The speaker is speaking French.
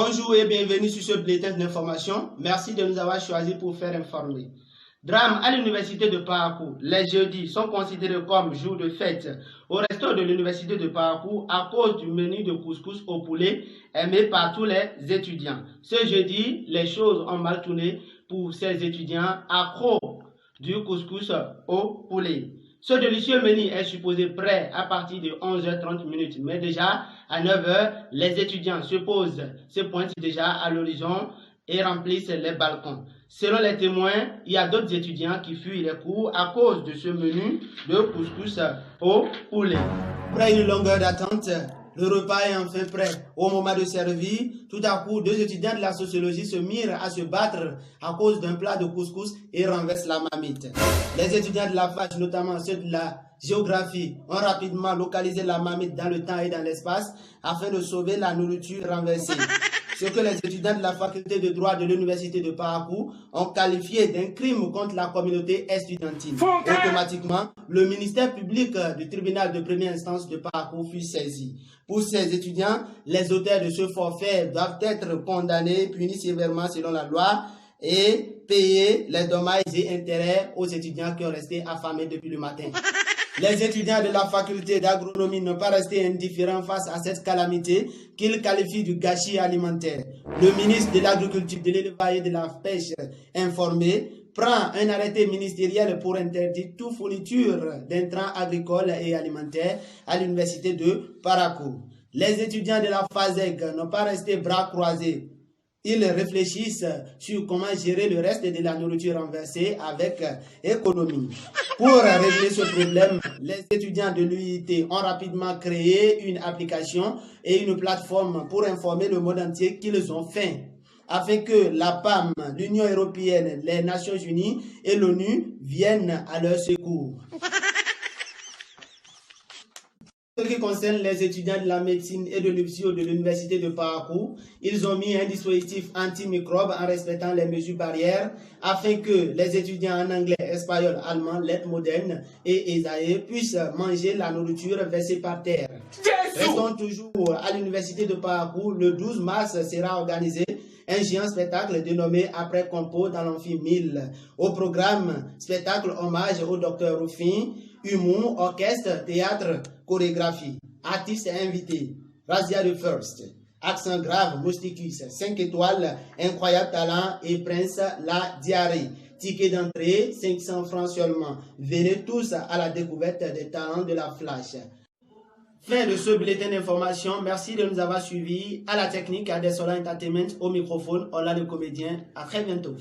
Bonjour et bienvenue sur ce bulletin d'information. Merci de nous avoir choisis pour faire informer. Drame à l'université de Parakou. Les jeudis sont considérés comme jours de fête au resto de l'université de Parakou à cause du menu de couscous au poulet aimé par tous les étudiants. Ce jeudi, les choses ont mal tourné pour ces étudiants accros du couscous au poulet. Ce délicieux menu est supposé prêt à partir de 11h30, mais déjà à 9h, les étudiants se pointent déjà à l'horizon et remplissent les balcons. Selon les témoins, il y a d'autres étudiants qui fuient les cours à cause de ce menu de couscous au poulet. Après une longueur d'attente, le repas est enfin prêt. Au moment de servir, tout à coup, deux étudiants de la sociologie se mirent à se battre à cause d'un plat de couscous et renversent la marmite. Les étudiants de la fac, notamment ceux de la géographie, ont rapidement localisé la marmite dans le temps et dans l'espace afin de sauver la nourriture renversée. Ce que les étudiants de la faculté de droit de l'université de Parakou ont qualifié d'un crime contre la communauté estudiantine. Automatiquement, le ministère public du tribunal de première instance de Parakou fut saisi. Pour ces étudiants, les auteurs de ce forfait doivent être condamnés, punis sévèrement selon la loi et payer les dommages et intérêts aux étudiants qui ont resté affamés depuis le matin. Les étudiants de la faculté d'agronomie n'ont pas resté indifférents face à cette calamité qu'ils qualifient de gâchis alimentaire. Le ministre de l'Agriculture, de l'Élevage et de la Pêche, informé, prend un arrêté ministériel pour interdire toute fourniture d'intrants agricoles et alimentaires à l'université de Parakou. Les étudiants de la FASEG n'ont pas resté bras croisés. Ils réfléchissent sur comment gérer le reste de la nourriture renversée avec économie. Pour régler ce problème, les étudiants de l'UIT ont rapidement créé une application et une plateforme pour informer le monde entier qu'ils ont faim, afin que la PAM, l'Union européenne, les Nations unies et l'ONU viennent à leur secours. En ce qui concerne les étudiants de la médecine et de l'UPSIO de l'université de Parakou, ils ont mis un dispositif antimicrobe en respectant les mesures barrières afin que les étudiants en anglais, espagnol, allemand, lettres modernes et ESAE puissent manger la nourriture versée par terre. Restons toujours à l'université de Parakou. Le 12 mars sera organisé un géant spectacle dénommé Après Compo dans l'amphi 1000. Au programme, spectacle hommage au docteur Rufin, humour, orchestre, théâtre, chorégraphie. Artistes invités, Razia the First, Accent grave, Mousticus, 5 étoiles, incroyable talent et Prince la diarrhée. Ticket d'entrée, 500 francs seulement. Venez tous à la découverte des talents de la flash. Fin de ce bulletin d'information. Merci de nous avoir suivis. À la technique, à Desola Entertainment, au microphone, Ola le comédien. À très bientôt.